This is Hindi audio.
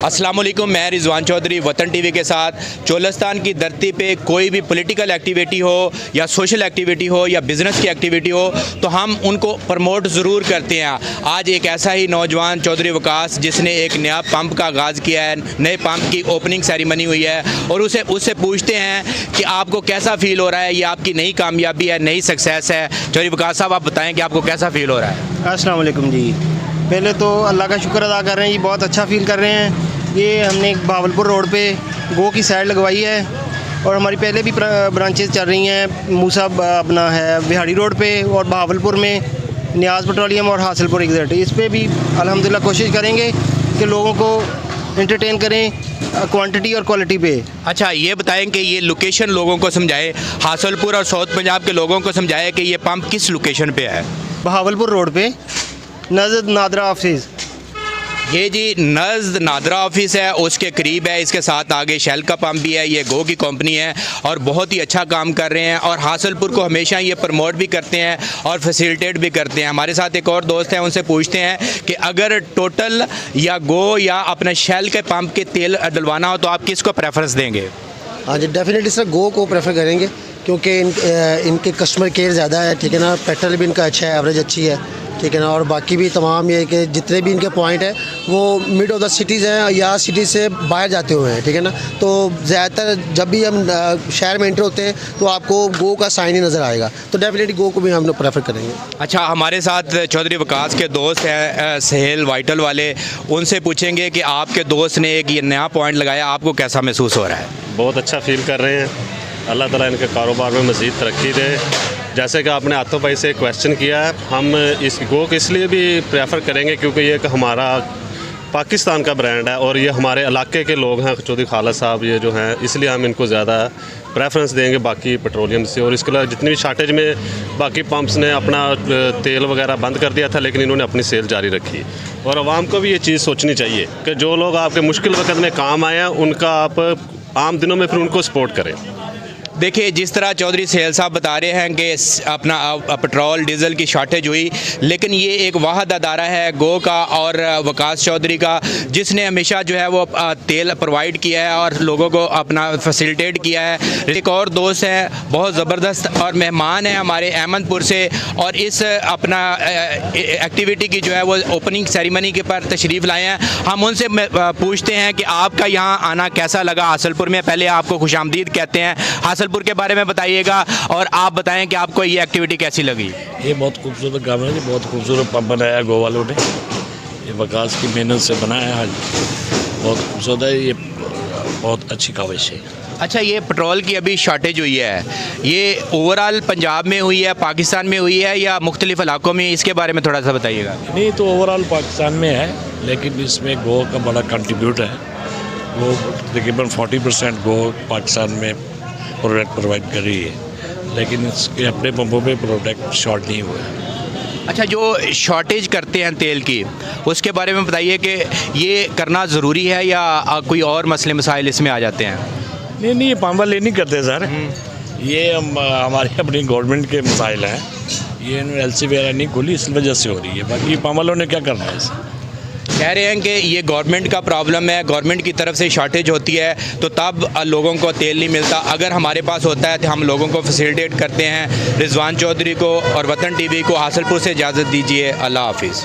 अस्सलाम वालेकुम, मैं रिजवान चौधरी वतन टीवी के साथ। चोलिस्तान की धरती पे कोई भी पॉलिटिकल एक्टिविटी हो या सोशल एक्टिविटी हो या बिज़नेस की एक्टिविटी हो तो हम उनको प्रमोट ज़रूर करते हैं। आज एक ऐसा ही नौजवान चौधरी वकास जिसने एक नया पंप का आगाज़ किया है, नए पंप की ओपनिंग सेरेमनी हुई है और उससे पूछते हैं कि आपको कैसा फ़ील हो रहा है, ये आपकी नई कामयाबी है, नई सक्सेस है। चौधरी वकास साहब, आप बताएँ कि आपको कैसा फ़ील हो रहा है। अस्सलाम वालेकुम जी। पहले तो अल्लाह का शुक्र अदा कर रहे हैं जी, बहुत अच्छा फ़ील कर रहे हैं। ये हमने बहावलपुर रोड पे गो की साइड लगवाई है और हमारी पहले भी ब्रांचेस चल रही हैं। मूसा अपना है बिहाड़ी रोड पे और बहावलपुर में नियाज़ पेट्रोलियम और हासिलपुर एग्जिट। इस पे भी अल्हम्दुलिल्लाह कोशिश करेंगे कि लोगों को एंटरटेन करें क्वांटिटी और क्वालिटी पे। अच्छा, ये बताएं कि ये लोकेशन लोगों को समझाएं, हासिलपुर और साउथ पंजाब के लोगों को समझाएं कि ये पंप किस लोकेशन पे है। बहावलपुर रोड पे नज़द नादरा ऑफिस, ये जी नज़द नादरा ऑफिस है, उसके करीब है। इसके साथ आगे शेल का पंप भी है। ये गो की कंपनी है और बहुत ही अच्छा काम कर रहे हैं और हासिलपुर को हमेशा ये प्रमोट भी करते हैं और फैसिलिटेट भी करते हैं। हमारे साथ एक और दोस्त हैं, उनसे पूछते हैं कि अगर टोटल या गो या अपने शेल के पंप के तेल डलवाना हो तो आप किसको प्रेफरेंस देंगे? हाँ जी, डेफिनेटली सर गो को प्रेफर करेंगे क्योंकि इनके कस्टमर केयर ज़्यादा है, ठीक है ना। पेट्रोल भी इनका अच्छा है, एवरेज अच्छी है, ठीक है ना। और बाकी भी तमाम ये कि जितने भी इनके पॉइंट हैं वो मिड ऑफ द सिटीज़ हैं या सिटी से बाहर जाते हुए हैं, ठीक है ना। तो ज़्यादातर जब भी हम शहर में एंटर होते हैं तो आपको गो का साइन ही नज़र आएगा, तो डेफिनेटली गो को भी हम लोग प्रेफर करेंगे। अच्छा, हमारे साथ चौधरी वकास के दोस्त हैं सहेल वाइटल वाले, उनसे पूछेंगे कि आपके दोस्त ने एक ये नया पॉइंट लगाया, आपको कैसा महसूस हो रहा है? बहुत अच्छा फील कर रहे हैं। अल्लाह ताला इनके कारोबार में मज़ीद तरक्की दे। जैसे कि आपने आतो भाई से क्वेश्चन किया है, हम इस गो को इसलिए भी प्रेफर करेंगे क्योंकि ये एक हमारा पाकिस्तान का ब्रांड है और ये हमारे इलाके के लोग हैं, चौधरी खालिद साहब ये जो हैं, इसलिए हम इनको ज़्यादा प्रेफरेंस देंगे बाकी पेट्रोलियम से। और इसके अलावा जितनी भी शार्टेज में बाकी पंप्स ने अपना तेल वगैरह बंद कर दिया था, लेकिन इन्होंने अपनी सेल जारी रखी। और आवाम को भी ये चीज़ सोचनी चाहिए कि जो लोग आपके मुश्किल वक्त में काम आए हैं उनका आप आम दिनों में फिर उनको सपोर्ट करें। देखिए, जिस तरह चौधरी सहेल साहब बता रहे हैं कि अपना पेट्रोल डीज़ल की शॉर्टेज हुई, लेकिन ये एक वाहद अदारा है गो का और वकास चौधरी का, जिसने हमेशा जो है वो तेल प्रोवाइड किया है और लोगों को अपना फैसिलिटेट किया है। एक और दोस्त है बहुत ज़बरदस्त और मेहमान है हमारे अहमदपुर से, और इस अपना एक्टिविटी की जो है वो ओपनिंग सेरेमनी के पर तशरीफ़ लाए हैं। हम उनसे पूछते हैं कि आपका यहाँ आना कैसा लगा हासिलपुर में। पहले आपको खुशामदीद कहते हैं, हासिलपुर के बारे में बताइएगा और आप बताएं कि आपको ये एक्टिविटी कैसी लगी। ये बहुत खूबसूरत काम है जी, बहुत खूबसूरत पंप बनाया गो वालों ने। ये वकास की मेहनत से बनाया है, बहुत खूबसूरत है, ये बहुत अच्छी काविश है। अच्छा, ये पेट्रोल की अभी शॉर्टेज हुई है, ये ओवरऑल पंजाब में हुई है, पाकिस्तान में हुई है या मुख्तलिफ इलाकों में? इसके बारे में थोड़ा सा बताइएगा। नहीं तो ओवरऑल पाकिस्तान में है, लेकिन इसमें गो का बड़ा कंट्रीब्यूट है। वो तकरीबन 40% गो पाकिस्तान में प्रोडक्ट प्रोवाइड कर रही है, लेकिन इसके अपने पंपों पे प्रोडक्ट शॉर्ट नहीं हुआ है। अच्छा, जो शॉर्टेज करते हैं तेल की, उसके बारे में बताइए कि ये करना ज़रूरी है या कोई और मसले मसाइल इसमें आ जाते हैं? नहीं, ये पंप वाले नहीं करते सर, ये हमारी अपनी गवर्नमेंट के मसाइल हैं। ये LC वगैरह नहीं खुली, इस वजह से हो रही है। बाकी पंप वालों ने क्या करना है इसे? कह रहे हैं कि ये गवर्नमेंट का प्रॉब्लम है, गवर्नमेंट की तरफ से शॉर्टेज होती है तो तब लोगों को तेल नहीं मिलता। अगर हमारे पास होता है तो हम लोगों को फैसिलिटेट करते हैं। रिजवान चौधरी को और वतन टीवी को हासिलपुर से इजाज़त दीजिए। अल्लाह हाफिज़।